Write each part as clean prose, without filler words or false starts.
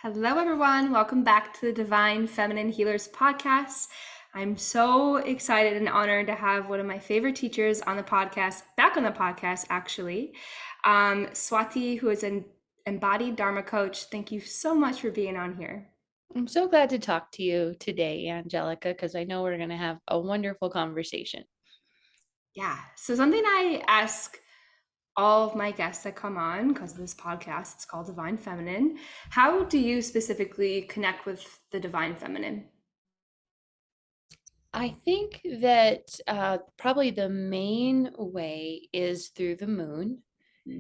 Hello, everyone. Welcome back to the Divine Feminine Healers podcast. I'm so excited and honored to have one of my favorite teachers on the podcast, back on the podcast, actually. Swati, who is an embodied Dharma coach. Thank you so much for being on here. I'm so glad to talk to you today, Angelica, because I know we're going to have a wonderful conversation. Yeah. So, something I ask all of my guests that come on, because of this podcast, it's called Divine Feminine. How do you specifically connect with the Divine Feminine? I think that probably the main way is through the moon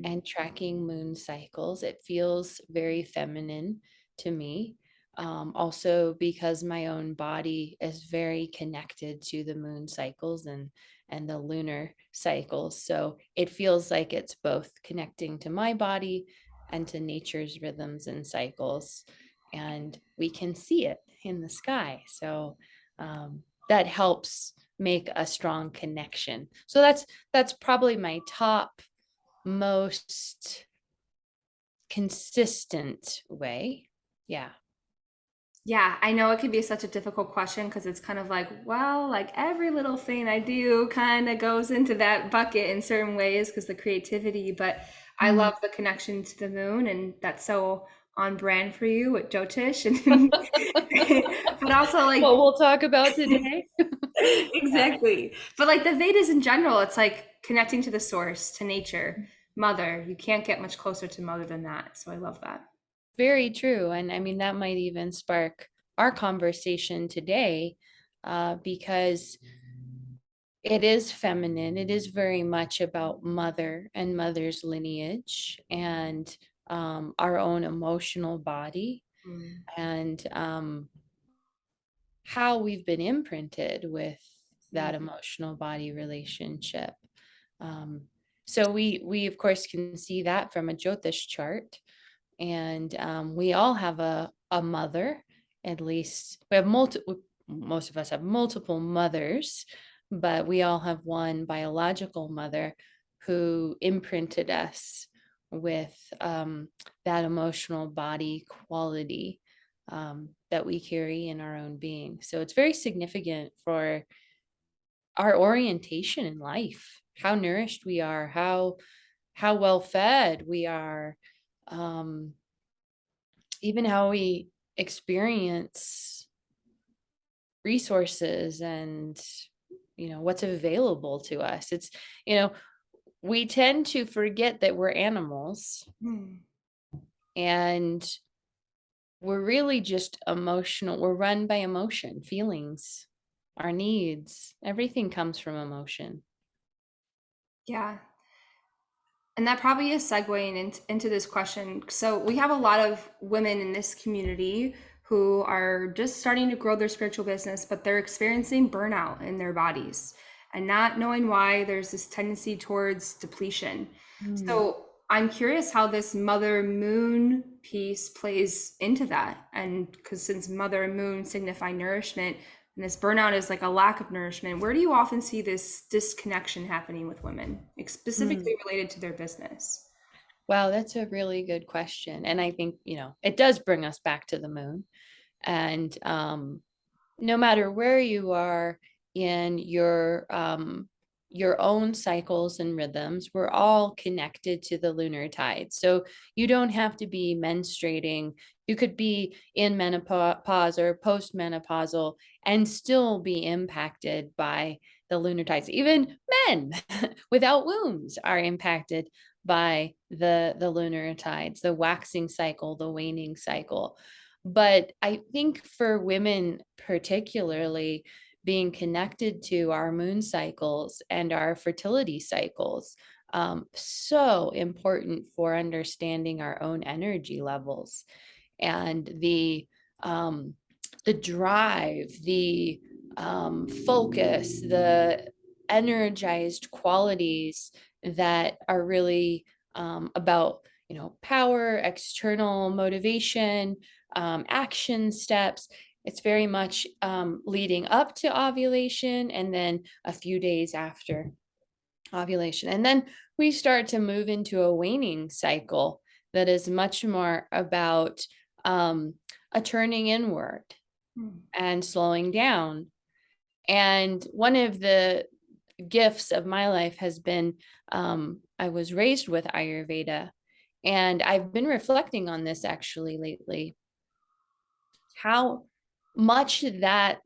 and tracking moon cycles. It feels very feminine to me. Also, because my own body is very connected to the moon cycles and the lunar cycles. So it feels like it's both connecting to my body and to nature's rhythms and cycles. And we can see it in the sky. So that helps make a strong connection. So that's probably my top most consistent way. Yeah. Yeah, I know it can be such a difficult question because it's kind of like, well, like every little thing I do kind of goes into that bucket in certain ways because the creativity, but I Mhm. love the connection to the moon and that's so on brand for you with Jyotish and but also like What we'll talk about today. Yeah. exactly. But like the Vedas in general, it's like connecting to the source, to nature, mother. You can't get much closer to mother than that. So I love that. Very true. And I mean, that might even spark our conversation today because it is feminine. It is very much about mother and mother's lineage and our own emotional body Mm. and how we've been imprinted with that Mm. emotional body relationship. Um, so we of course can see that from a Jyotish chart, and we all have a mother. At least we have multiple. Most of us have multiple mothers, but we all have one biological mother who imprinted us with that emotional body quality that we carry in our own being. So it's very significant for our orientation in life, how nourished we are, how well fed we are, um, even how we experience resources and what's available to us. It's you know we tend to forget that we're animals Mm. and we're really just emotional. We're run by emotion, feelings, our needs. Everything comes from emotion. Yeah. And that probably is segueing into this question. So we have a lot of women in this community who are just starting to grow their spiritual business, but they're experiencing burnout in their bodies and not knowing why there's this tendency towards depletion. Mm. So I'm curious how this mother moon piece plays into that. And because since mother and moon signify nourishment, and this burnout is like a lack of nourishment, where do you often see this disconnection happening with women, like Mm. specifically related to their business? Wow, that's a really good question. And I think, it does bring us back to the moon. And no matter where you are in your own cycles and rhythms, we're all connected to the lunar tide. So you don't have to be menstruating. You could be in menopause or postmenopausal and still be impacted by the lunar tides. Even men without wombs are impacted by the lunar tides, the waxing cycle, the waning cycle. But I think for women, particularly, being connected to our moon cycles and our fertility cycles, so important for understanding our own energy levels and um, the drive, the focus, the energized qualities that are really about power, external motivation, action steps. It's very much leading up to ovulation and then a few days after ovulation. And then we start to move into a waning cycle that is much more about a turning inward Mm. and slowing down. And one of the gifts of my life has been, I was raised with Ayurveda, and I've been reflecting on this actually lately, how much that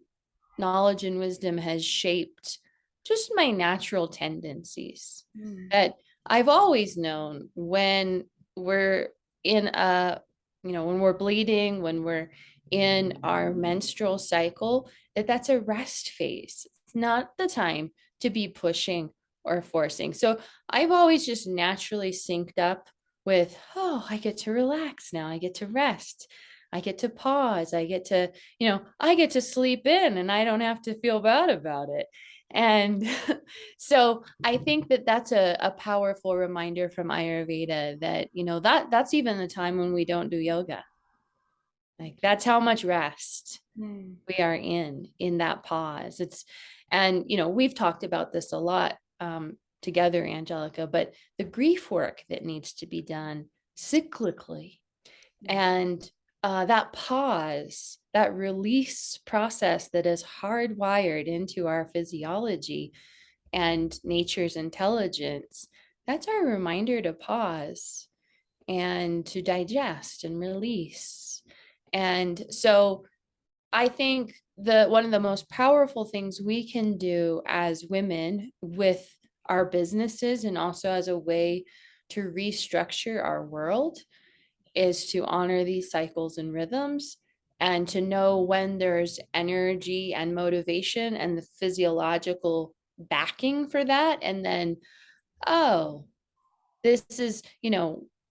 knowledge and wisdom has shaped just my natural tendencies. Mm. That I've always known when we're in when we're bleeding, when we're in our menstrual cycle, that that's a rest phase. It's not the time to be pushing or forcing. So I've always just naturally synced up with, oh, I get to relax now. I get to rest. I get to pause. I get to sleep in and I don't have to feel bad about it. And so I think that that's a powerful reminder from Ayurveda that, that's even the time when we don't do yoga. Like that's how much rest Mm. we are in that pause. And we've talked about this a lot together, Angelica, but the grief work that needs to be done cyclically, Yeah. and that pause, that release process that is hardwired into our physiology and nature's intelligence, that's our reminder to pause and to digest and release. And so I think one of the most powerful things we can do as women with our businesses and also as a way to restructure our world is to honor these cycles and rhythms and to know when there's energy and motivation and the physiological backing for that. And then, oh, this is,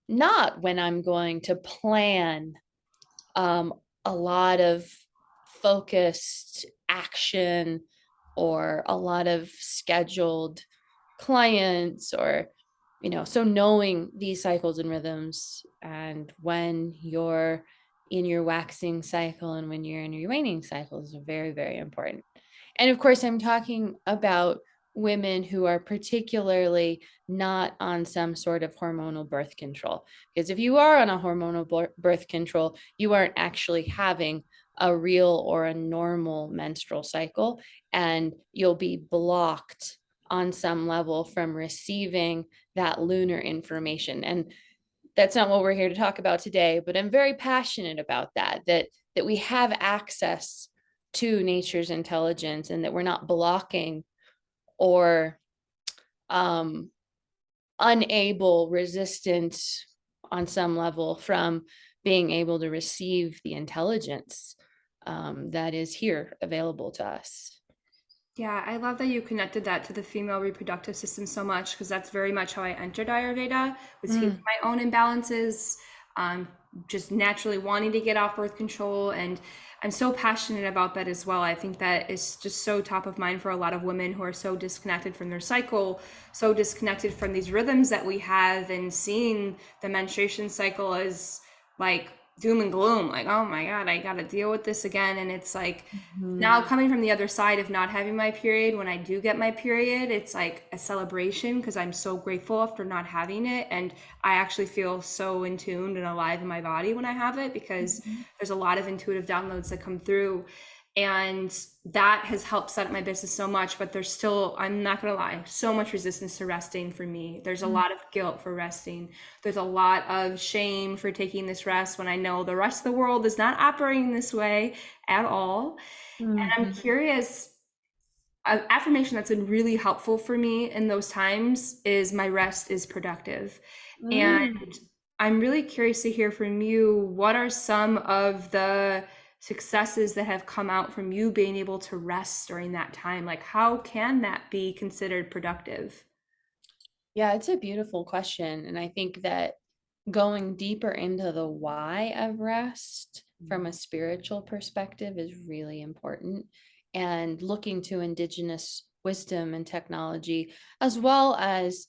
not when I'm going to plan um, a lot of focused action or a lot of scheduled clients or so knowing these cycles and rhythms and when you're in your waxing cycle and when you're in your waning cycles are very, very important. And of course, I'm talking about women who are particularly not on some sort of hormonal birth control. Because if you are on a hormonal birth control, you aren't actually having a real or a normal menstrual cycle, and you'll be blocked on some level from receiving that lunar information. And that's not what we're here to talk about today, but I'm very passionate about that we have access to nature's intelligence and that we're not blocking or um, unable, resistant on some level from being able to receive the intelligence that is here available to us. Yeah, I love that you connected that to the female reproductive system so much because that's very much how I entered Ayurveda, was healing Mm, my own imbalances, um, just naturally wanting to get off birth control. And I'm so passionate about that as well. I think that is just so top of mind for a lot of women who are so disconnected from their cycle, so disconnected from these rhythms that we have, and seeing the menstruation cycle as like doom and gloom, like, oh my God, I got to deal with this again. And it's like, mhm, now coming from the other side of not having my period, when I do get my period, it's like a celebration because I'm so grateful after not having it. And I actually feel so in tuned and alive in my body when I have it because mhm, there's a lot of intuitive downloads that come through. And that has helped set up my business so much. But there's still, I'm not going to lie, so much resistance to resting for me. There's a mm, lot of guilt for resting. There's a lot of shame for taking this rest when I know the rest of the world is not operating this way at all. And I'm mhm, curious, an affirmation that's been really helpful for me in those times is my rest is productive. And mm. I'm really curious to hear from you. What are some of the successes that have come out from you being able to rest during that time? Like, how can that be considered productive? Yeah, it's a beautiful question. And I think that going deeper into the why of rest from a spiritual perspective is really important. And looking to indigenous wisdom and technology, as well as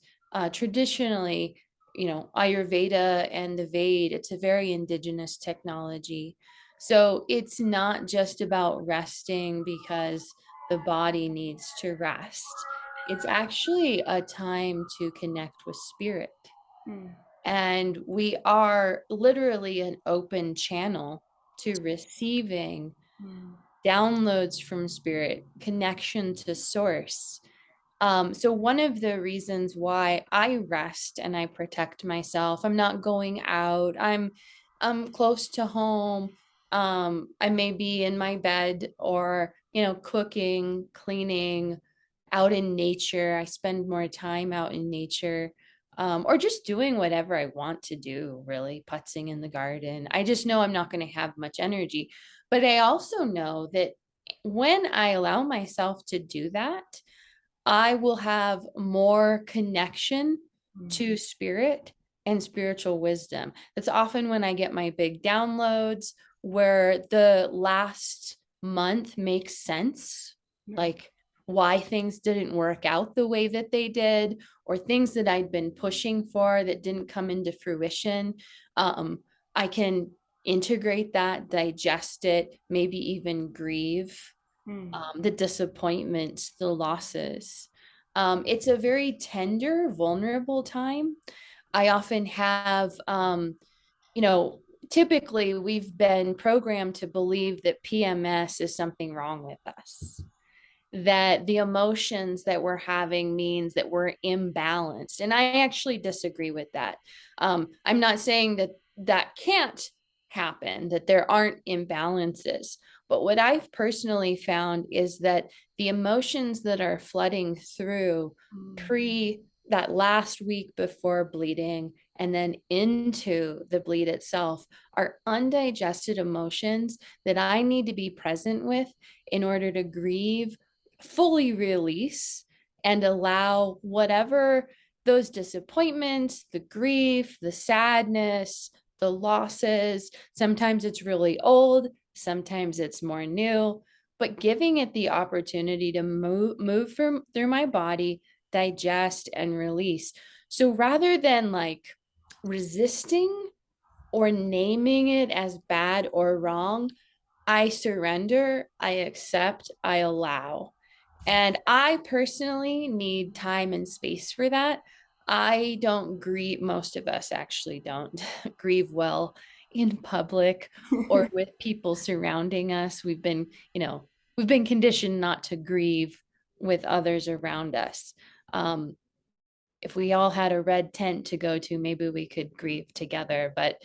traditionally, Ayurveda and the Vedic, it's a very indigenous technology. So it's not just about resting because the body needs to rest. It's actually a time to connect with spirit. Hmm. And we are literally an open channel to receiving Mm. downloads from spirit, connection to source. So one of the reasons why I rest and I protect myself, I'm not going out, I'm close to home. I may be in my bed or, cooking, cleaning, out in nature. I spend more time out in nature. Or just doing whatever I want to do, really, putzing in the garden. I just know I'm not going to have much energy. But I also know that when I allow myself to do that, I will have more connection Mm. to spirit and spiritual wisdom. That's often when I get my big downloads, where the last month makes sense, Right. like why things didn't work out the way that they did, or things that I'd been pushing for that didn't come into fruition. I can integrate that, digest it, maybe even grieve Mm. the disappointments, the losses. It's a very tender, vulnerable time. I often have, you know, typically we've been programmed to believe that PMS is something wrong with us, that the emotions that we're having means that we're imbalanced. And I actually disagree with that. I'm not saying that that can't happen, that there aren't imbalances. But what I've personally found is that the emotions that are flooding through Mm. pre that last week before bleeding and then into the bleed itself are undigested emotions that I need to be present with in order to grieve, fully release, and allow whatever those disappointments, the grief, the sadness, the losses. Sometimes it's really old, sometimes it's more new, but giving it the opportunity to move through my body, digest and release. So rather than like resisting or naming it as bad or wrong, I surrender, I accept, I allow. And I personally need time and space for that. I don't grieve, most of us actually don't grieve well in public or with people surrounding us. We've been conditioned not to grieve with others around us. Um, if we all had a red tent to go to, maybe we could grieve together. But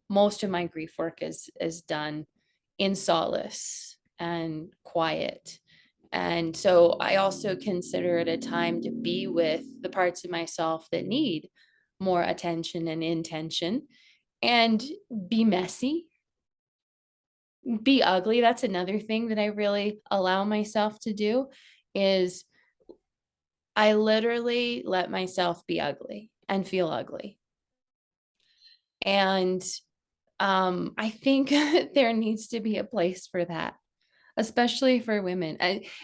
most of my grief work is done in solace and quiet. And so I also consider it a time to be with the parts of myself that need more attention and intention, and be messy, be ugly. That's another thing that I really allow myself to do, is I literally let myself be ugly and feel ugly. And I think there needs to be a place for that, especially for women.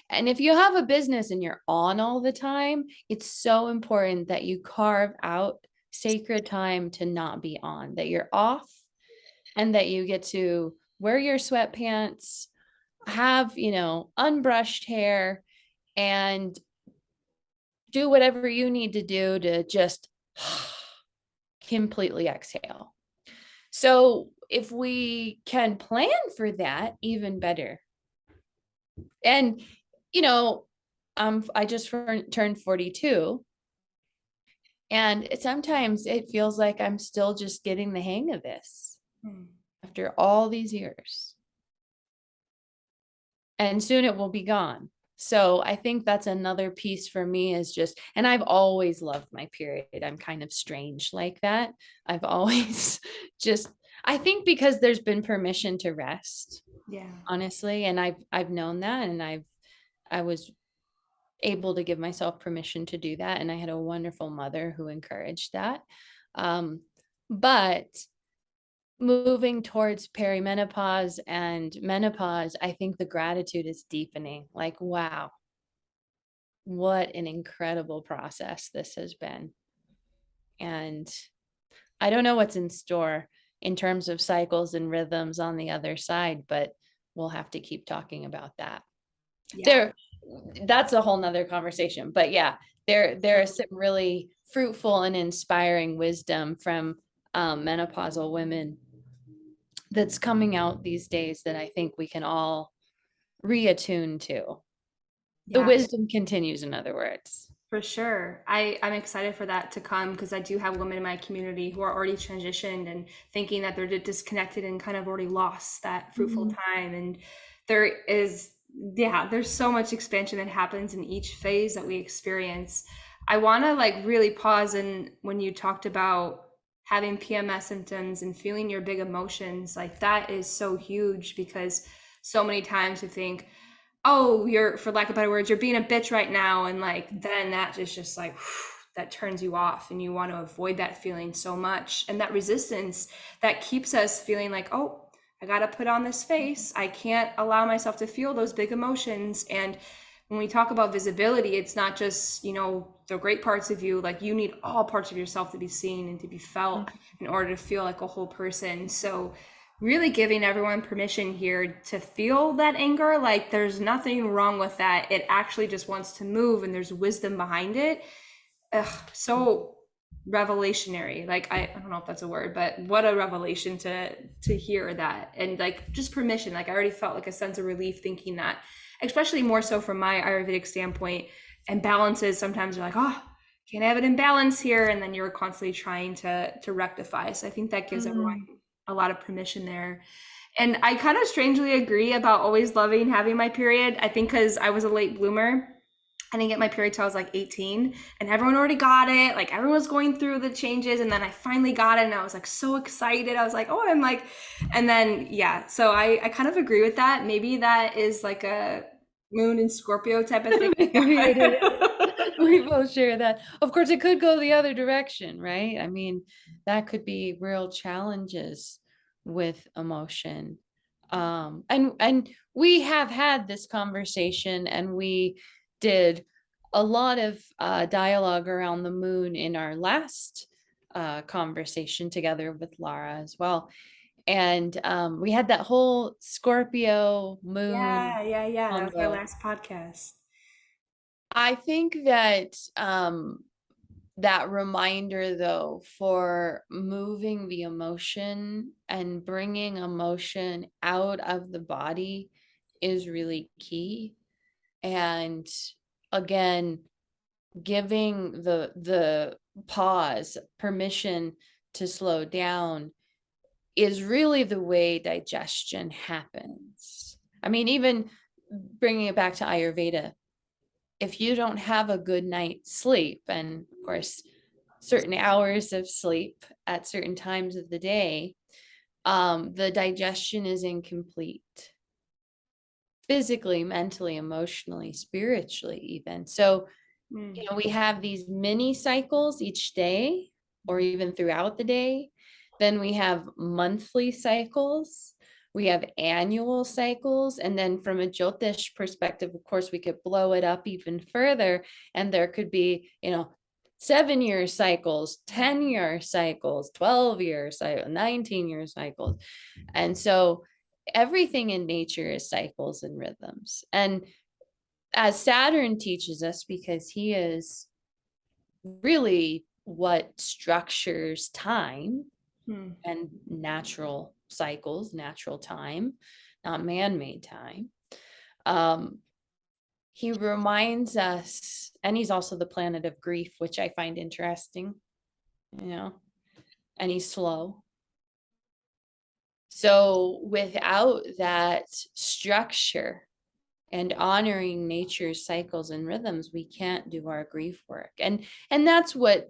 And if you have a business and you're on all the time, it's so important that you carve out sacred time to not be on, that you're off, and that you get to wear your sweatpants, have, unbrushed hair, and do whatever you need to do to just completely exhale. So if we can plan for that, even better. And, you know, I just turned 42, and sometimes it feels like I'm still just getting the hang of this Mm. after all these years. And soon it will be gone. So I think that's another piece for me, is just, and I've always loved my period. I'm kind of strange like that. I've always just, I think because there's been permission to rest, Yeah. honestly, and I've known that, and I was able to give myself permission to do that, and I had a wonderful mother who encouraged that. But moving towards perimenopause and menopause, I think the gratitude is deepening. Like, wow, what an incredible process this has been. And I don't know what's in store in terms of cycles and rhythms on the other side, but we'll have to keep talking about that. Yeah. There, that's a whole nother conversation. But yeah, there Sure. are some really fruitful and inspiring wisdom from menopausal women that's coming out these days that I think we can all reattune to. The Yeah. wisdom continues, in other words. For sure. I'm excited for that to come because I do have women in my community who are already transitioned and thinking that they're disconnected and kind of already lost that fruitful Mhm. time. And there is, yeah, there's so much expansion that happens in each phase that we experience. I want to like really pause and when you talked about having PMS symptoms and feeling your big emotions, like that is so huge because so many times we think, oh, you're, for lack of better words, you're being a bitch right now. And like, then that is just like, that turns you off and you want to avoid that feeling so much. And that resistance that keeps us feeling like, oh, I got to put on this face. I can't allow myself to feel those big emotions. And when we talk about visibility, it's not just, you know, the great parts of you, like you need all parts of yourself to be seen and to be felt in order to feel like a whole person. So really giving everyone permission here to feel that anger, like there's nothing wrong with that. It actually just wants to move and there's wisdom behind it. Ugh, so revelationary. Like I don't know if that's a word, but what a revelation to hear that. And like just permission. Like I already felt like a sense of relief thinking that, especially more so from my Ayurvedic standpoint. And balances sometimes you're like, oh, can't have an imbalance here, and then you're constantly trying to rectify. So I think that gives everyone Mm. a lot of permission there. And I kind of strangely agree about always loving having my period. I think because I was a late bloomer. I didn't get my period till I was like 18, and everyone already got it. Like everyone was going through the changes, and then I finally got it, and I was like so excited. I was like, oh, I'm like, and then yeah. So I kind of agree with that. Maybe that is like a moon and Scorpio type of thing. Maybe it is. We both share that. Of course, it could go the other direction, right? I mean, that could be real challenges with emotion. And we have had this conversation, and we did a lot of dialogue around the moon in our last conversation together with Lara as well. And we had that whole Scorpio moon Yeah. That was my combo. last podcast. I think that that reminder, though, for moving the emotion and bringing emotion out of the body is really key. And again, giving the pause permission to slow down is really the way digestion happens. I mean, even bringing it back to Ayurveda, if you don't have a good night's sleep, and of course, certain hours of sleep at certain times of the day, the digestion is incomplete physically, mentally, emotionally, spiritually, even. So, Mm. we have these mini cycles each day or even throughout the day. Then we have monthly cycles. We have annual cycles. And then from a Jyotish perspective, of course, we could blow it up even further. And there could be, 7-year cycles, 10-year cycles, 12-year cycles, 19-year cycles. And so everything in nature is cycles and rhythms. And as Saturn teaches us, because he is really what structures time Mm. and natural cycles, natural time, not man-made time. Um, he reminds us, and he's also the planet of grief, which I find interesting, and he's slow. So without that structure and honoring nature's cycles and rhythms, we can't do our grief work. And that's what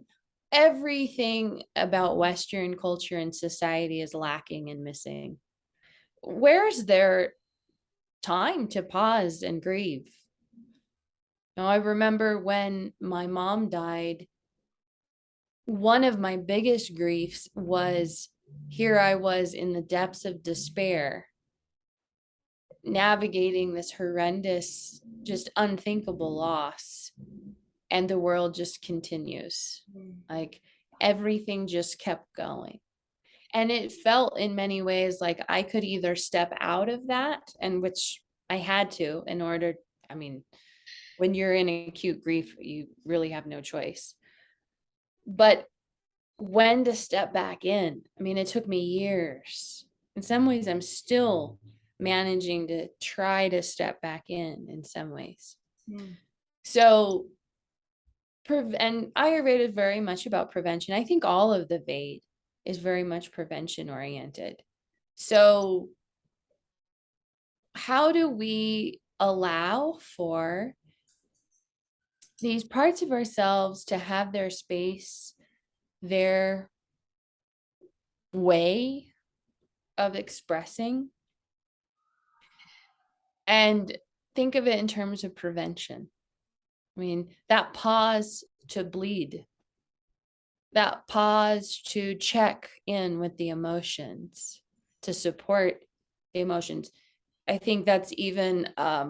everything about Western culture and society is lacking and missing. Where's their time to pause and grieve? Now, I remember when my mom died, one of my biggest griefs was here I was in the depths of despair, navigating this horrendous, just unthinkable loss. And the world just continues. Mm. Like everything just kept going. And it felt in many ways like I could either step out of that, and which I had to in order, I mean, when you're in acute grief, you really have no choice. but when to step back in. I mean, it took me years. In some ways, I'm still managing to try to step back in some ways. Mm. So, and Ayurveda is very much about prevention. I think all of the Veda is very much prevention oriented. So, how do we allow for these parts of ourselves to have their space, their way of expressing, and think of it in terms of prevention? I mean, that pause to bleed, that pause to check in with the emotions, to support the emotions. I think that's even a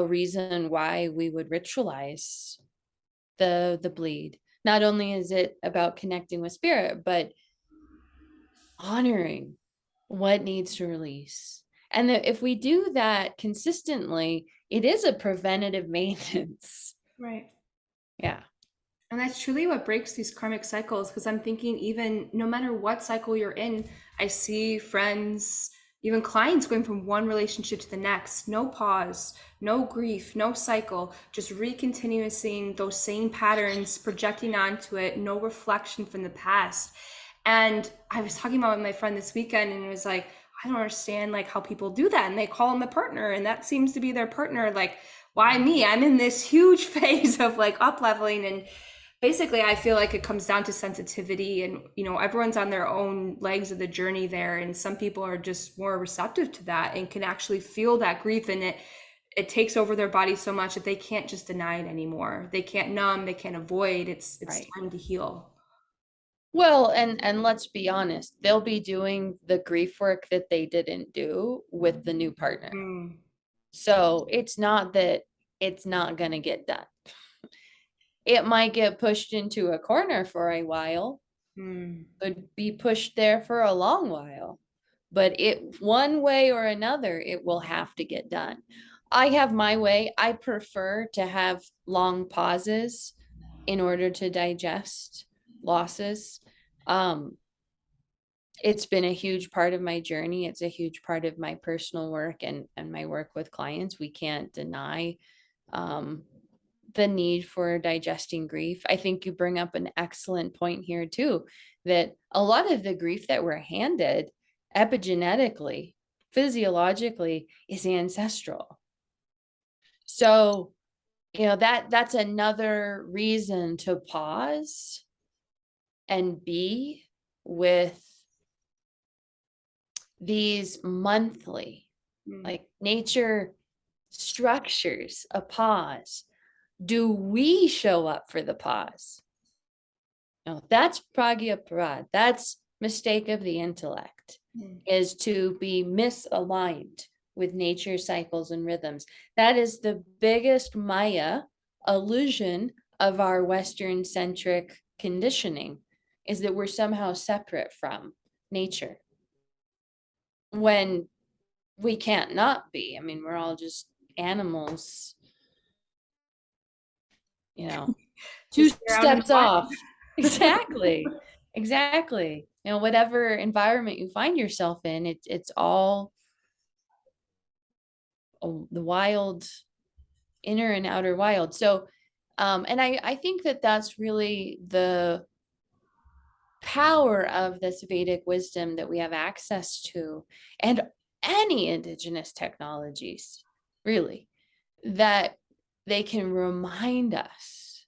reason why we would ritualize the bleed. Not only is it about connecting with spirit, but honoring what needs to release. And that if we do that consistently, it is a preventative maintenance. Right. Yeah. And that's truly what breaks these karmic cycles. Because I'm thinking, even no matter what cycle you're in, I see friends, even clients going from one relationship to the next. No pause, no grief, no cycle, just recontinuing those same patterns, projecting onto it, no reflection from the past. And I was talking about with my friend this weekend, and it was like, I don't understand like how people do that. And they call him a partner, and that seems to be their partner. Like, why me? I'm in this huge phase of like up leveling, and basically I feel like it comes down to sensitivity, and everyone's on their own legs of the journey there, and some people are just more receptive to that and can actually feel that grief, and it takes over their body so much that they can't just deny it anymore. They can't numb, they can't avoid. It's Right. time to heal. Well, and let's be honest, they'll be doing the grief work that they didn't do with the new partner. Mm, So it's not that it's not going to get done. It might get pushed into a corner for a while, mm, could be pushed there for a long while, but it one way or another, it will have to get done. I have my way. I prefer to have long pauses in order to digest losses. Um, it's been a huge part of my journey. It's a huge part of my personal work and my work with clients. We can't deny um, the need for digesting grief. I think you bring up an excellent point here too, that a lot of the grief that we're handed epigenetically, physiologically, is ancestral. So, that's another reason to pause and be with these monthly, mm. like nature structures a pause. Do we show up for the pause? No, that's pragya parad. That's mistake of the intellect, Mm. is to be misaligned with nature cycles and rhythms. That is the biggest Maya illusion of our Western centric conditioning, is that we're somehow separate from nature when we can't not be. I mean, we're all just animals, you know, two Just stare out in the steps wild. off. Exactly. Exactly. Whatever environment you find yourself in, it's all the wild, inner and outer wild. So, and I think that that's really the power of this Vedic wisdom that we have access to, and any indigenous technologies, really, that they can remind us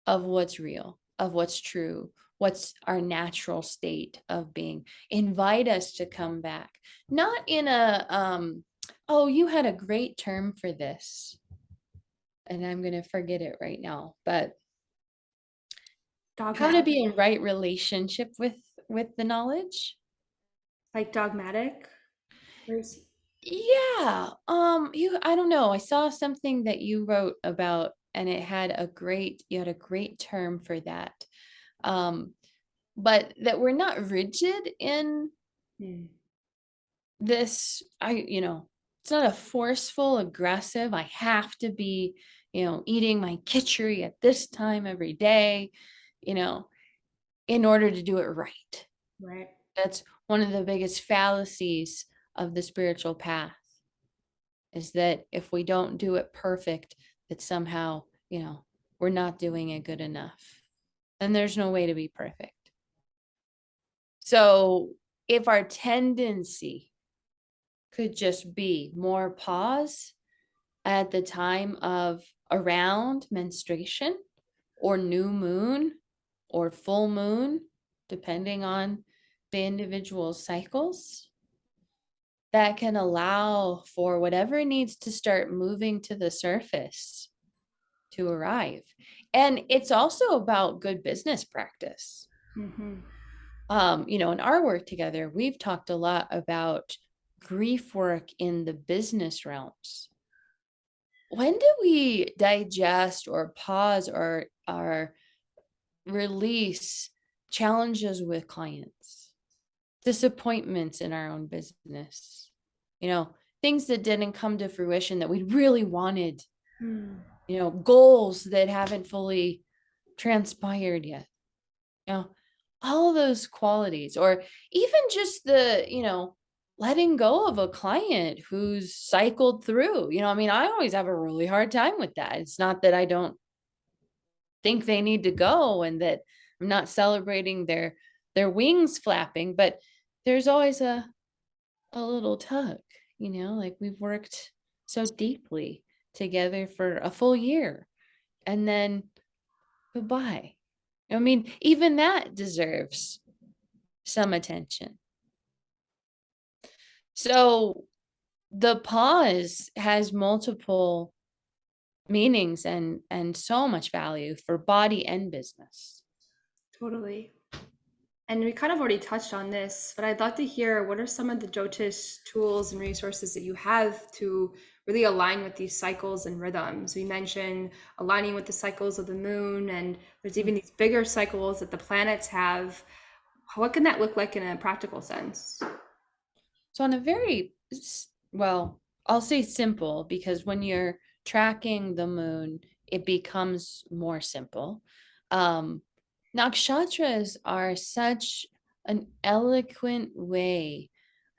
of what's real, of what's true, what's our natural state of being. Invite us to come back, not in a, oh, you had a great term for this, and I'm going to forget it right now, but how to Dogmatic. be in right relationship with the knowledge. Like dogmatic. Where's Yeah. I don't know. I saw something that you wrote about, and you had a great term for that. Um, but that we're not rigid in mm, this. It's not a forceful, aggressive, I have to be, eating my khichdi at this time every day, you know, in order to do it right. Right. That's one of the biggest fallacies of the spiritual path, is that if we don't do it perfect, that somehow, we're not doing it good enough. And there's no way to be perfect. So if our tendency could just be more pause at the time of around menstruation or new moon or full moon, depending on the individual cycles, that can allow for whatever needs to start moving to the surface to arrive. And it's also about good business practice. Mm-hmm. In our work together, we've talked a lot about grief work in the business realms. When do we digest or pause or release challenges with clients, disappointments in our own business, things that didn't come to fruition that we really wanted, Mm. goals that haven't fully transpired yet, all those qualities, or even just the letting go of a client who's cycled through. I always have a really hard time with that. It's not that I don't think they need to go and that I'm not celebrating their wings flapping, but there's always a little tug, like we've worked so deeply together for a full year, and then goodbye. Even that deserves some attention. So the pause has multiple meanings and so much value for body and business. Totally. And we kind of already touched on this, but I'd love to hear what are some of the Jyotish tools and resources that you have to really align with these cycles and rhythms. We mentioned aligning with the cycles of the moon, and there's even these bigger cycles that the planets have. What can that look like in a practical sense? So on a very, well, I'll say simple, because when you're tracking the moon, it becomes more simple. Um, Nakshatras are such an eloquent way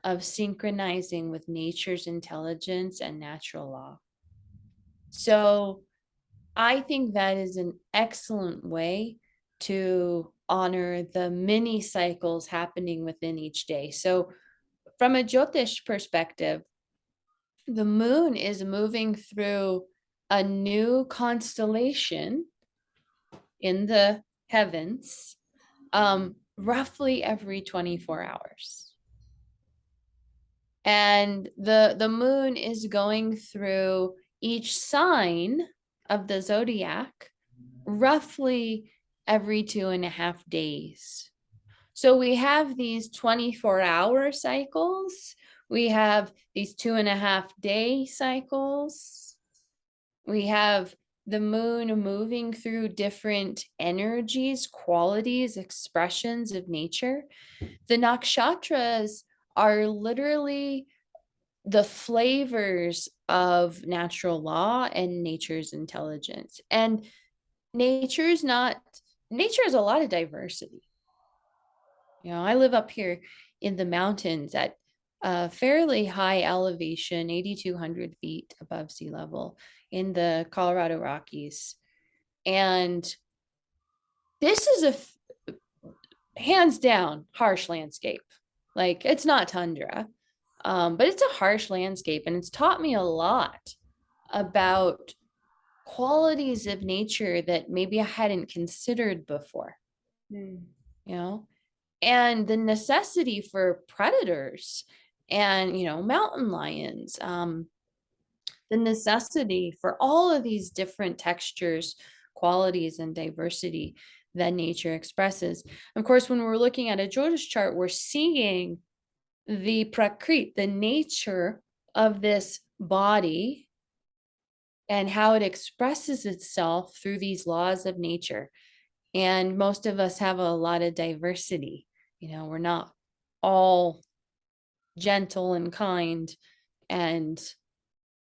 of synchronizing with nature's intelligence and natural law. So I think that is an excellent way to honor the mini cycles happening within each day. So from a Jyotish perspective, the moon is moving through a new constellation in the heavens, roughly every 24 hours. And the moon is going through each sign of the zodiac roughly every 2.5 days. So we have these 24-hour cycles. We have these 2.5-day cycles. We have the moon moving through different energies, qualities, expressions of nature. The nakshatras are literally the flavors of natural law and nature's intelligence. And nature has a lot of diversity. I live up here in the mountains at a fairly high elevation, 8,200 feet above sea level in the Colorado Rockies. And this is hands down harsh landscape. Like, it's not tundra, but it's a harsh landscape. And it's taught me a lot about qualities of nature that maybe I hadn't considered before, Mm. and the necessity for predators and, mountain lions, the necessity for all of these different textures, qualities, and diversity that nature expresses. Of course, when we're looking at a Jyotish chart, we're seeing the prakrit, the nature of this body and how it expresses itself through these laws of nature. And most of us have a lot of diversity. We're not all gentle and kind and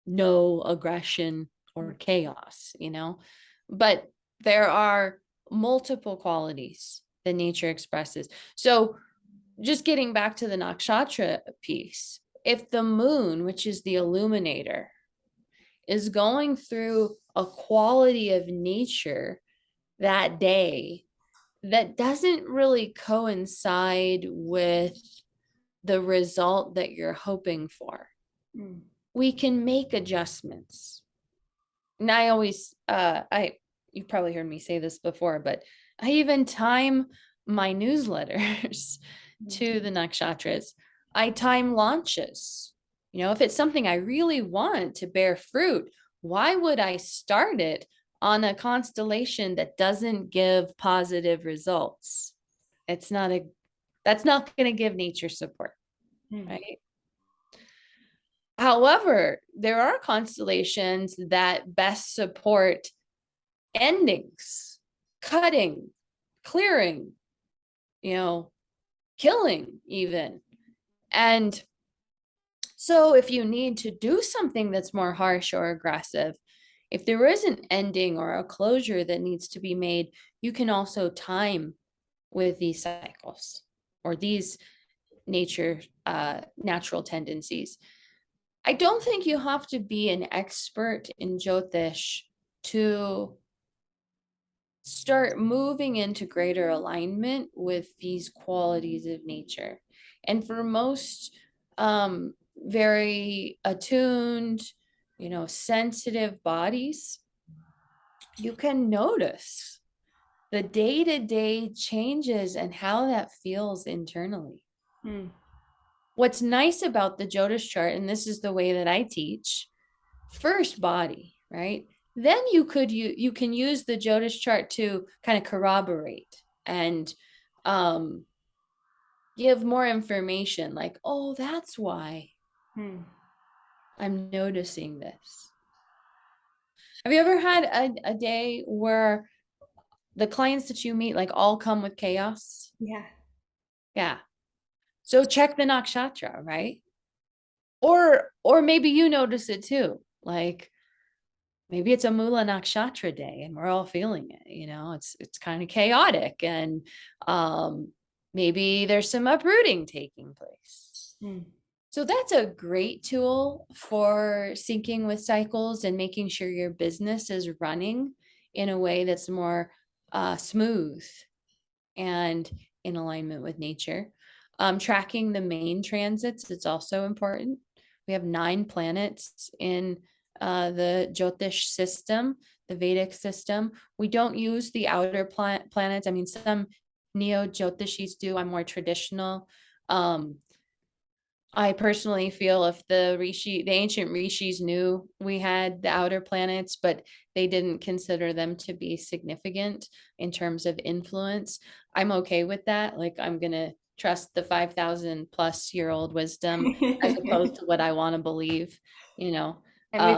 no aggression or chaos, but there are multiple qualities that nature expresses. So just getting back to the nakshatra piece, if the moon, which is the illuminator, is going through a quality of nature that day that doesn't really coincide with the result that you're hoping for, Mm. we can make adjustments. And I always, you've probably heard me say this before, but I even time my newsletters to the nakshatras. I time launches. If it's something I really want to bear fruit, why would I start it on a constellation that doesn't give positive results? That's not going to give nature support, Mm. right? However, there are constellations that best support endings, cutting, clearing, killing even. And so if you need to do something that's more harsh or aggressive, if there is an ending or a closure that needs to be made, you can also time with these cycles or these natural tendencies. I don't think you have to be an expert in Jyotish to start moving into greater alignment with these qualities of nature. And for most very attuned, sensitive bodies, you can notice the day-to-day changes and how that feels internally. Mm. What's nice about the Jyotish chart, and this is the way that I teach, first body, right? Then you can use the Jyotish chart to kind of corroborate and give more information like, oh, that's why I'm noticing this. Have you ever had a day where the clients that you meet like all come with chaos? Yeah. Yeah. So check the nakshatra, right? Or maybe you notice it too. Like maybe it's a Mula Nakshatra day and we're all feeling it, it's kind of chaotic and maybe there's some uprooting taking place. Mm. So that's a great tool for syncing with cycles and making sure your business is running in a way that's more smooth and in alignment with nature. Tracking the main transits, it's also important. We have 9 planets in the Jyotish system, the Vedic system. We don't use the outer planets. I mean, some neo-Jyotishis do. I'm more traditional. I personally feel if the ancient rishis knew we had the outer planets, but they didn't consider them to be significant in terms of influence, I'm okay with that. Like I'm gonna trust the 5,000 plus year old wisdom as opposed to what I want to believe, you know. And Um,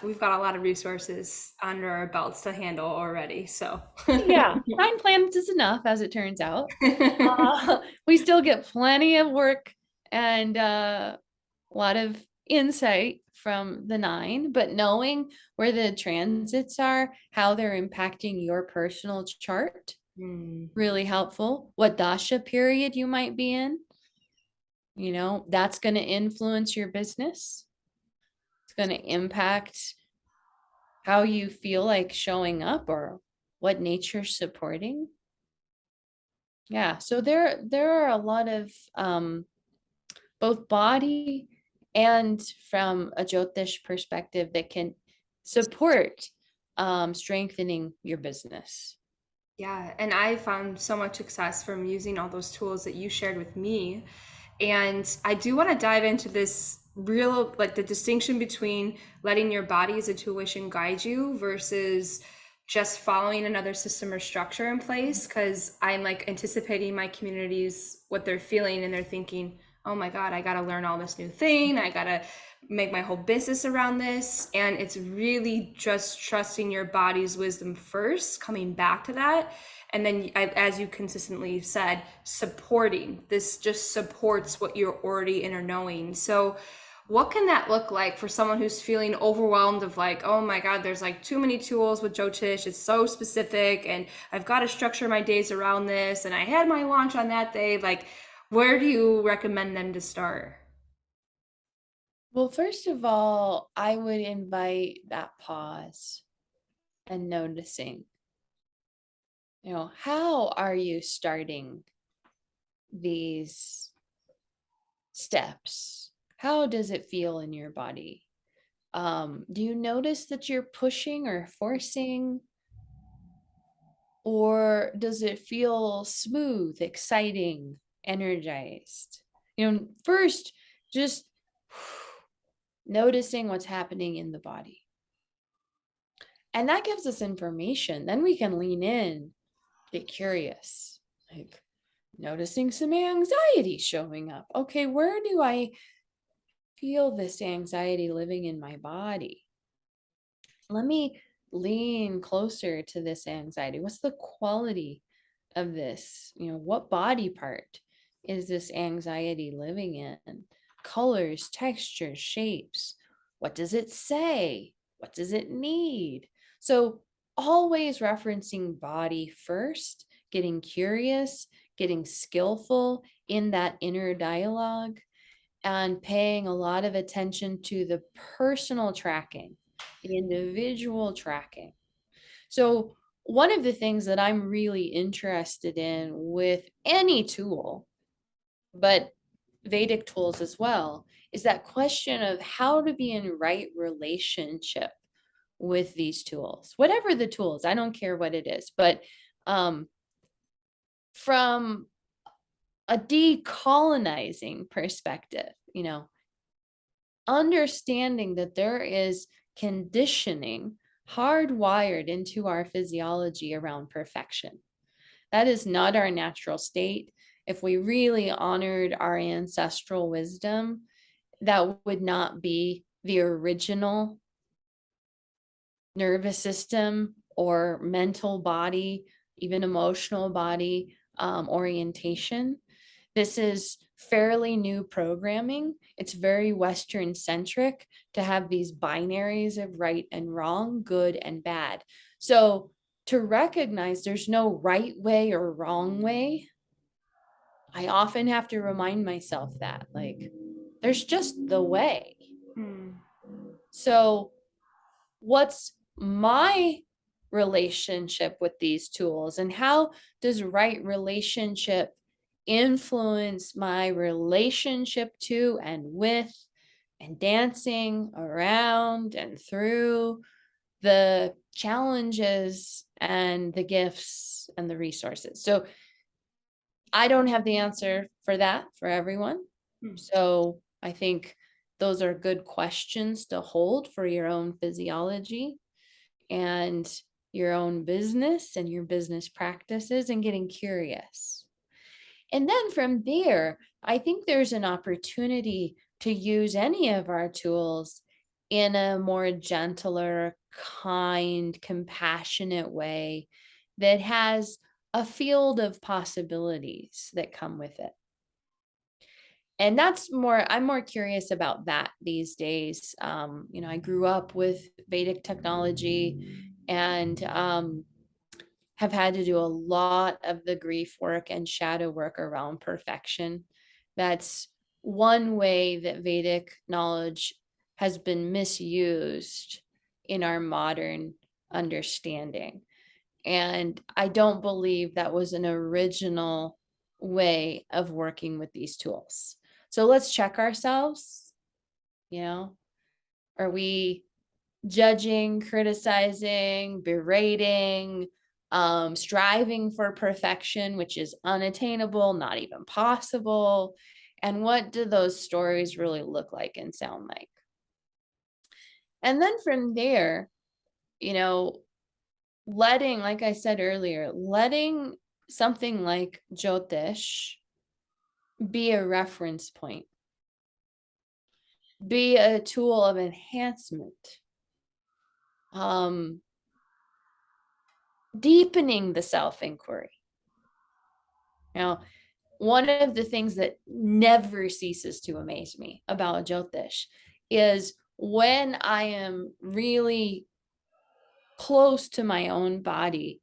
we've got a lot of resources under our belts to handle already. So yeah, 9 planets is enough, as it turns out. We still get plenty of work and a lot of insight from the 9, but knowing where the transits are, how they're impacting your personal chart, Mm. really helpful. What dasha period you might be in, that's going to influence your business. It's going to impact how you feel like showing up or what nature's supporting. Yeah, so there are a lot of both body and from a Jyotish perspective that can support strengthening your business. Yeah, and I found so much success from using all those tools that you shared with me. And I do want to dive into this real, like the distinction between letting your body as a tuition guide you versus just following another system or structure in place. Because I'm like anticipating my communities, what they're feeling, and they're thinking, oh my God, I got to learn all this new thing. I got to make my whole business around this. And it's really just trusting your body's wisdom first, coming back to that. And then, as you consistently said, supporting this just supports what you're already inner knowing. So What can that look like for someone who's feeling overwhelmed of like, oh my God, there's like too many tools with Jyotish. It's so specific and I've got to structure my days around this. And I had my launch on that day. Like, where do you recommend them to start? Well, first of all, I would invite that pause and noticing, how are you starting these steps? How does it feel in your body? Do you notice that you're pushing or forcing, or does it feel smooth, exciting, energized? First, just noticing what's happening in the body. And that gives us information. Then we can lean in, get curious, like noticing some anxiety showing up. Okay, where do I feel this anxiety living in my body? Let me lean closer to this anxiety. What's the quality of this? What body part is this anxiety living in? Colors, textures, shapes. What does it say? What does it need? So, always referencing body first, getting curious, getting skillful in that inner dialogue, and paying a lot of attention to the personal tracking, the individual tracking. So, one of the things that I'm really interested in with any tool, but Vedic tools as well, is that question of how to be in right relationship with these tools, whatever the tools, I don't care what it is, but um, from a decolonizing perspective, understanding that there is conditioning hardwired into our physiology around perfection. That is not our natural state. If we really honored our ancestral wisdom, that would not be the original nervous system or mental body, even emotional body orientation. This is fairly new programming. It's very Western centric to have these binaries of right and wrong, good and bad. So to recognize there's no right way or wrong way, I often have to remind myself that, like, there's just the way. Hmm. So what's my relationship with these tools, and how does right relationship influence my relationship to and with and dancing around and through the challenges and the gifts and the resources? So I don't have the answer for that for everyone. Hmm. So I think those are good questions to hold for your own physiology and your own business and your business practices, and getting curious. And then from there, I think there's an opportunity to use any of our tools in a more gentler, kind, compassionate way that has a field of possibilities that come with it. And I'm more curious about that these days. I grew up with Vedic technology and have had to do a lot of the grief work and shadow work around perfection. That's one way that Vedic knowledge has been misused in our modern understanding. And I don't believe that was an original way of working with these tools. So let's check ourselves. You know, are we judging, criticizing, berating, striving for perfection, which is unattainable, not even possible? And what do those stories really look like and sound like? And then from there, you know, like I said earlier, letting something like Jyotish be a reference point, be a tool of enhancement, um, deepening the self inquiry. Now, one of the things that never ceases to amaze me about Jyotish is when I am really close to my own body,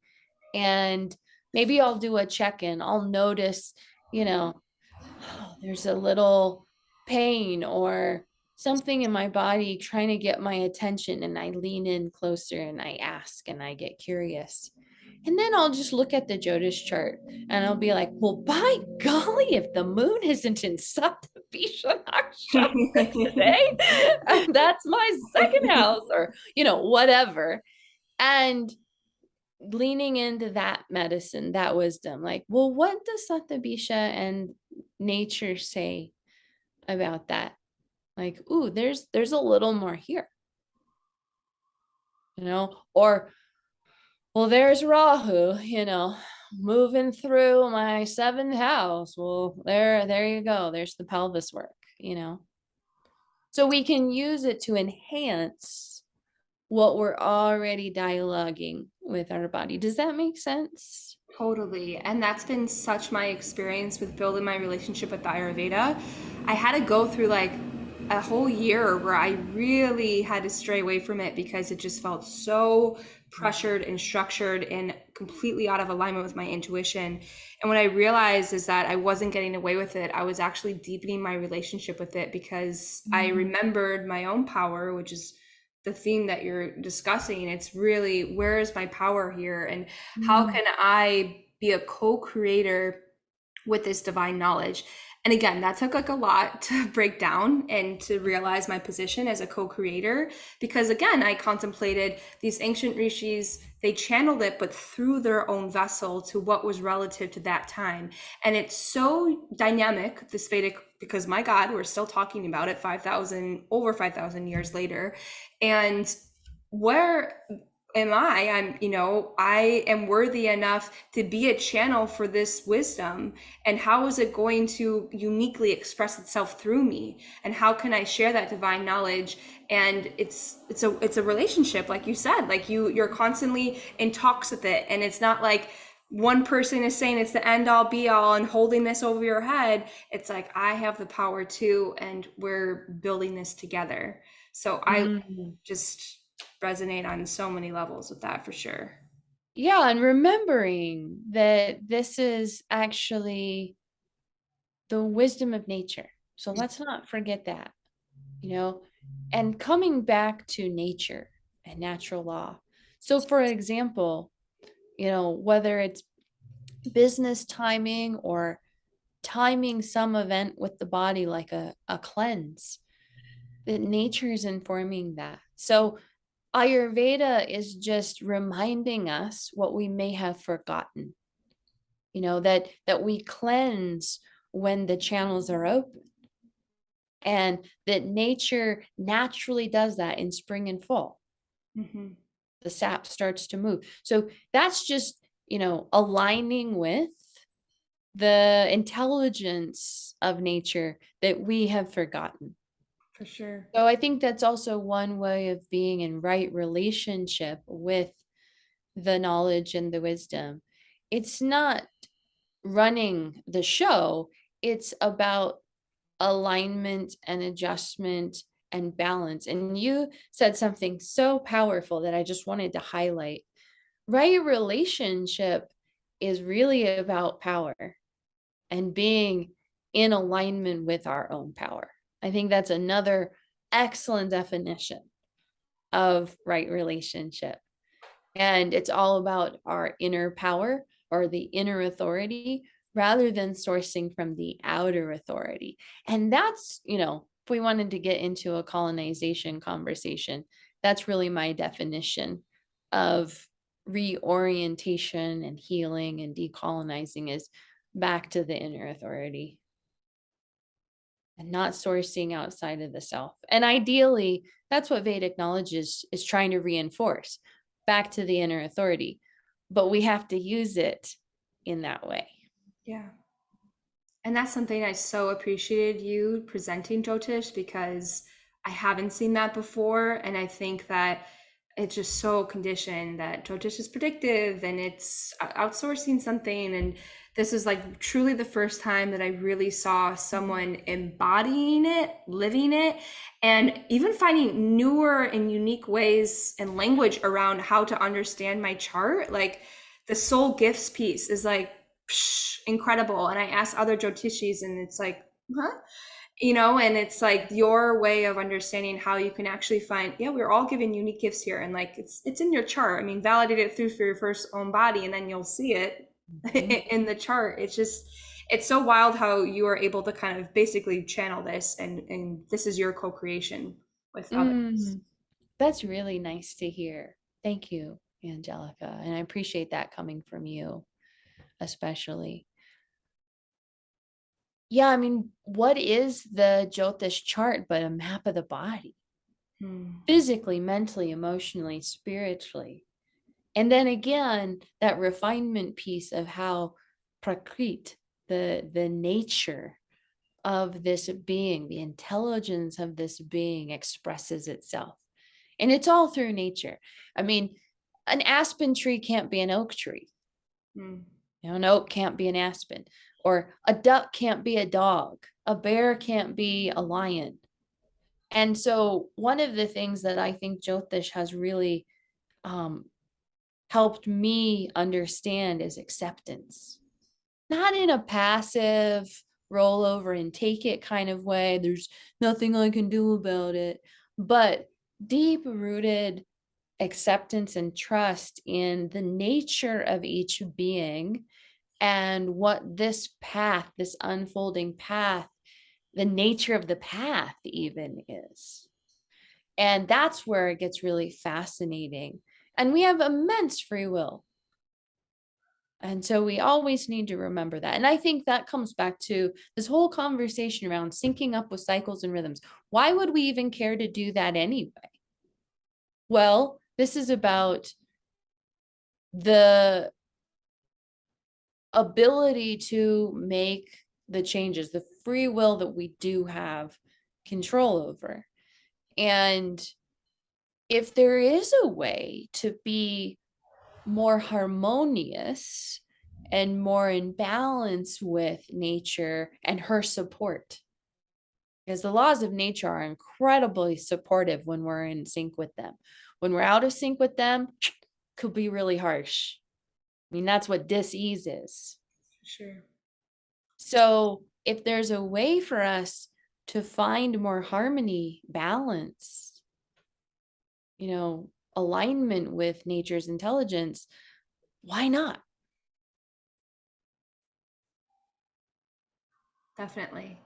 and maybe I'll do a check-in, I'll notice, you know, oh, there's a little pain or something in my body trying to get my attention, and I lean in closer and I ask and I get curious. And then I'll just look at the Jyotish chart and I'll be like, well, by golly, if the moon isn't in Sattvapisha Nakshatra today, that's my second house, or, whatever. And leaning into that medicine, that wisdom, like, well, what does Sattvapisha and nature say about that? Like, ooh, there's a little more here, or, well, there's Rahu, moving through my seventh house. Well, there you go. There's the pelvis work. So we can use it to enhance what we're already dialoguing with our body. Does that make sense? Totally. And that's been such my experience with building my relationship with the Ayurveda. I had to go through like a whole year where I really had to stray away from it because it just felt so pressured and structured and completely out of alignment with my intuition. And what I realized is that I wasn't getting away with it. I was actually deepening my relationship with it because I remembered my own power, which is the theme that you're discussing. It's really, where is my power here, and how can I be a co-creator with this divine knowledge? And again, that took like a lot to break down and to realize my position as a co-creator, because again, I contemplated these ancient rishis, they channeled it, but through their own vessel to what was relative to that time. And it's so dynamic, this Vedic, because my God, we're still talking about it over 5,000 years later. And where am I am worthy enough to be a channel for this wisdom, and how is it going to uniquely express itself through me, and how can I share that divine knowledge? And it's a relationship, like you said, like you're constantly in talks with it, and it's not like one person is saying it's the end all be all and holding this over your head. It's like, I have the power too, and we're building this together. So I just resonate on so many levels with that for sure. Yeah, and remembering that this is actually the wisdom of nature. So let's not forget that, and coming back to nature and natural law. So, for example, whether it's business timing or timing some event with the body, like a cleanse, that nature is informing that. So, Ayurveda is just reminding us what we may have forgotten, that we cleanse when the channels are open, and that nature naturally does that in spring and fall. Mm-hmm. The sap starts to move. So that's just, aligning with the intelligence of nature that we have forgotten. For sure. So I think that's also one way of being in right relationship with the knowledge and the wisdom. It's not running the show, it's about alignment and adjustment and balance. And you said something so powerful that I just wanted to highlight. Right relationship is really about power and being in alignment with our own power. I think that's another excellent definition of right relationship. And it's all about our inner power or the inner authority rather than sourcing from the outer authority. And that's, if we wanted to get into a colonization conversation, that's really my definition of reorientation and healing and decolonizing, is back to the inner authority and not sourcing outside of the self. And ideally, that's what Vedic knowledge is trying to reinforce, back to the inner authority. But we have to use it in that way. Yeah. And that's something I so appreciated you presenting, Jyotish, because I haven't seen that before. And I think that it's just so conditioned that Jyotish is predictive and it's outsourcing something. And This is like truly the first time that I really saw someone embodying it, living it, and even finding newer and unique ways and language around how to understand my chart. Like the soul gifts piece is like incredible. And I asked other Jyotishis, and it's like, huh? And it's like your way of understanding how you can actually find, yeah, we're all given unique gifts here, and like it's in your chart. I mean, validate it through for your first own body, and then you'll see it Mhm. in the chart. It's so wild how you are able to kind of basically channel this, and this is your co-creation with others. Mm, that's really nice to hear. Thank you, Angelica. And I appreciate that coming from you, especially. Yeah, I mean, what is the Jyotish chart but a map of the body? Hmm. Physically, mentally, emotionally, spiritually. And then again, that refinement piece of how prakrit, the nature of this being, the intelligence of this being expresses itself. And it's all through nature. I mean, an aspen tree can't be an oak tree. Hmm. An oak can't be an aspen, or a duck can't be a dog. A bear can't be a lion. And so, one of the things that I think Jyotish has really um, helped me understand is acceptance, not in a passive roll over and take it kind of way. There's nothing I can do about it, but deep rooted acceptance and trust in the nature of each being and what this path, this unfolding path, the nature of the path even is. And that's where it gets really fascinating. And we have immense free will. And so we always need to remember that. And I think that comes back to this whole conversation around syncing up with cycles and rhythms. Why would we even care to do that anyway? Well, this is about the ability to make the changes, the free will that we do have control over. And if there is a way to be more harmonious and more in balance with nature and her support, because the laws of nature are incredibly supportive when we're in sync with them. When we're out of sync with them, could be really harsh. I mean, that's what dis-ease is. Sure. So if there's a way for us to find more harmony, balance, alignment with nature's intelligence, why not? Definitely.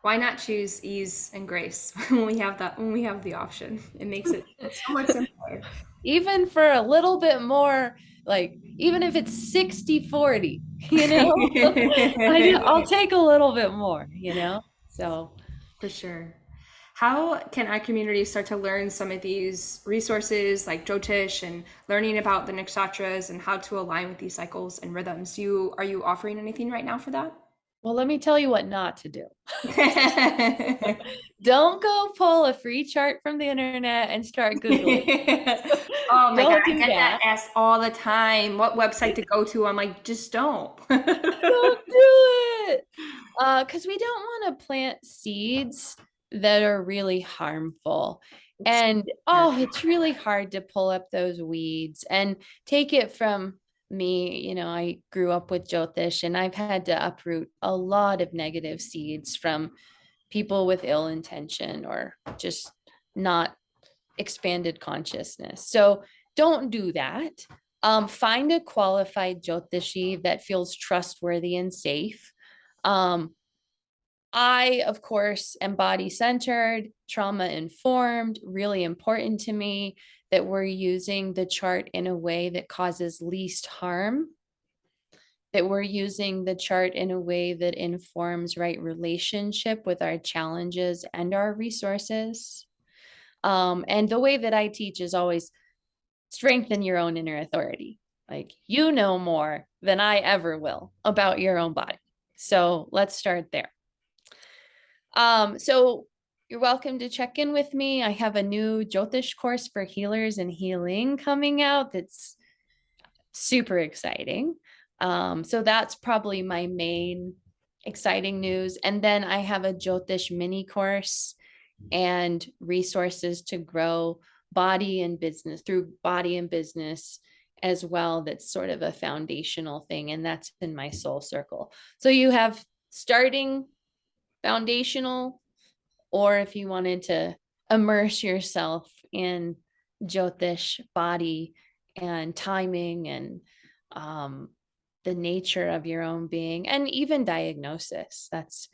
Why not choose ease and grace when we have the option? It makes it so much simpler. Even for a little bit more, like even if it's 60-40, you know, I'll take a little bit more. So, For sure. How can our community start to learn some of these resources like Jyotish and learning about the nakshatras and how to align with these cycles and rhythms? Are you offering anything right now for that? well, let me tell you what not to do. Don't go pull a free chart from the internet and start Googling. Oh my God, Don't I do get that that. asked all the time. What website to go to? I'm like, just don't. Don't do it. Because we don't want to plant seeds that are really harmful. It's And it's really hard to pull up those weeds and take it from me. I grew up with Jyotish and I've had to uproot a lot of negative seeds from people with ill intention or just not expanded consciousness. So don't do that. Find a qualified Jyotishi that feels trustworthy and safe. Um, I, of course, am body centered, trauma informed, really important to me that we're using the chart in a way that causes least harm, that we're using the chart in a way that informs right relationship with our challenges and our resources. And the way that I teach is always strengthen your own inner authority. Like you know more than I ever will about your own body. So let's start there. So you're welcome to check in with me. I have a new Jyotish course for healers and healing coming out that's super exciting. So that's probably my main exciting news. And then I have a Jyotish mini course and resources to grow body and business through body and business as well. That's sort of a foundational thing. And that's in my soul circle. So you have starting foundational, or if you wanted to immerse yourself in Jyotish body and timing and um, the nature of your own being, and even diagnosis. That's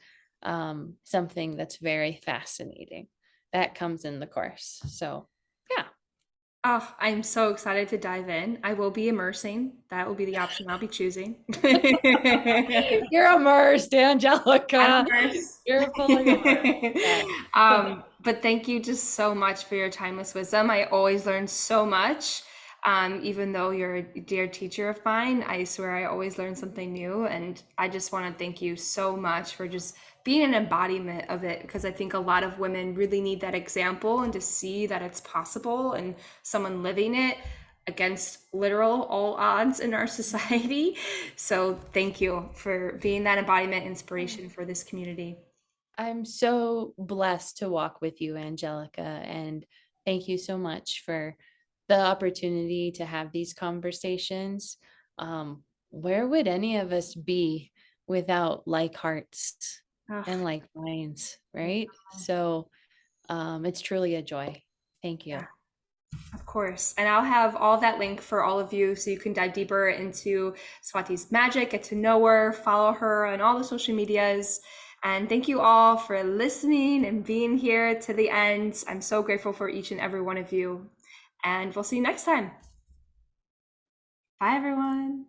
something that's very fascinating. That comes in the course. So, yeah. Oh, I'm so excited to dive in. I will be immersing. That will be the option I'll be choosing. You're immersed, I'm Angelica. immersed. You're fully immersed. Yes. But thank you just so much for your timeless wisdom. I always learn so much. Even though you're a dear teacher of mine, I swear I always learn something new. And I just want to thank you so much for just being an embodiment of it, because I think a lot of women really need that example and to see that it's possible and someone living it against literal all odds in our society. So thank you for being that embodiment inspiration for this community. I'm so blessed to walk with you, Angelica, and thank you so much for the opportunity to have these conversations. Where would any of us be without like hearts and Oh, like minds, right? So it's truly a joy. Thank yeah, you. of course. And I'll have all that link for all of you so you can dive deeper into Swati's magic, get to know her, follow her on all the social medias. And thank you all for listening and being here to the end. I'm so grateful for each and every one of you. And we'll see you next time. Bye, everyone.